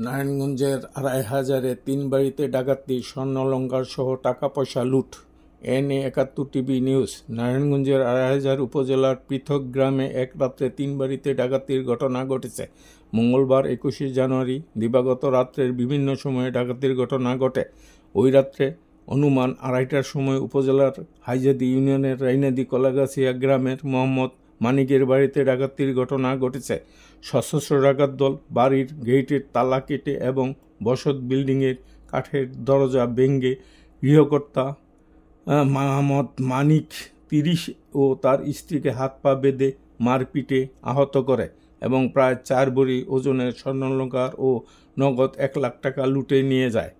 নারায়ণগঞ্জের ২৫০০-এ ৩ বাড়িতে ডাকাতি, স্বর্ণালংকার সহ টাকা পয়সা লুট। এন৭১ টিভি নিউজ। নারায়ণগঞ্জের ২৫০০ উপজেলার পৃথক গ্রামে এক রাত্রে ৩ বাড়িতে ডাকাতির ঘটনা ঘটেছে। মঙ্গলবার ২১শে জানুয়ারি দিবাগত রাত্রের বিভিন্ন সময়ে ডাকাতির ঘটনা ঘটে। ওই রাত্রে অনুমান ২:৩০টার সময় উপজেলার হাইজাদি ইউনিয়নের রাইনাদি কলাগাছিয়া গ্রামের মোহাম্মদ মানিকের বাড়িতে ডাকাতির ঘটনা ঘটেছে। সশস্ত্র ডাকাত দল বাড়ির গেটের তালা কেটে এবং বসত বিল্ডিংয়ের কাঠের দরজা ভেঙে গৃহকর্তা মোহাম্মদ মানিক ৩০ ও তার স্ত্রীকে হাত পা বেঁধে মারপিটে আহত করে এবং প্রায় ৪ ভরি ওজনের স্বর্ণালংকার ও নগদ ১ লাখ টাকা লুটে নিয়ে যায়।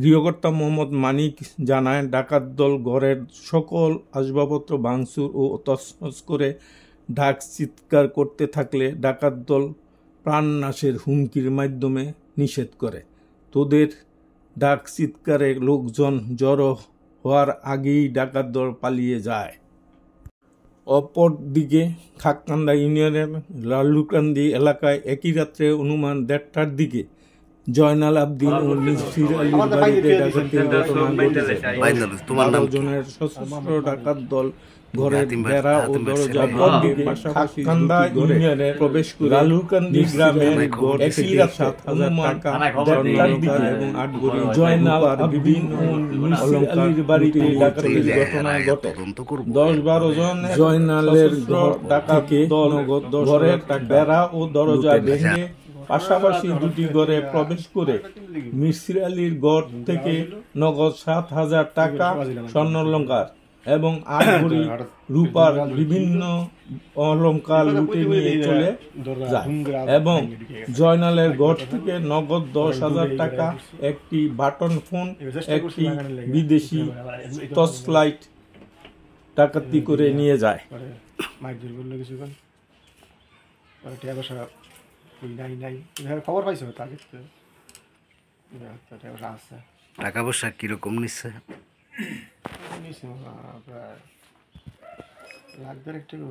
গৃহকর্তা মোহাম্মদ মানিক জানায়, ডাকাত দল ঘরের সকল আসবাবপত্র ভাঙচুর ও তছনছ করে ডাক চিৎকার করতে থাকলে ডাকাত দল প্রাণনাশের হুমকির মাধ্যমে নিষেধ করে। তোদের ডাক চিৎকারে লোকজন জড়ো হওয়ার আগেই ডাকাত দল পালিয়ে যায়। অপরদিকে খাককান্দা ইউনিয়নের লালুকান্দি এলাকায় একই রাত্রে অনুমান ১:৩০টার দিকে জয়নাল আবদিন ও মিসির আলীর বাড়িতে ডাকাতির ঘটনা ঘটেছে। ১২ জনের সশস্ত্র ডাকাত দল ঘরের বেড়া ও দরজা ভেঙে খাককান্দা ইউনিয়নে প্রবেশ করে লালুকান্দি গ্রামে একই রাতে অনুমান ১:৩০টার দিকে এবং ৮ ভরি জয়নাল আবদিন ও মিসির আলীর বাড়িতে ডাকাতির ঘটনা ঘটে। ১০-১২ জন জয়নালের ডাকাত দল ঘরের বেড়া ও দরজা ভেঙে পাশাপাশি দুটি ঘরে প্রবেশ করে মিসির আলীর ঘর থেকে নগদ ৭,০০০ টাকা, স্বর্ণালংকার এবং ৮ ভরি রূপার বিভিন্ন অলংকার লুটে নিয়ে চলে যায় এবং জয়নালের ঘর থেকে নগদ ১০,০০০ টাকা, একটি বাটন ফোন, একটি বিদেশি টর্চলাইট ডাকাতি করে নিয়ে যায়। খবর পাইছো টাকা পয়সা কিরকম নিচ্ছে? প্রায় লাখ ১.৫ টাকা।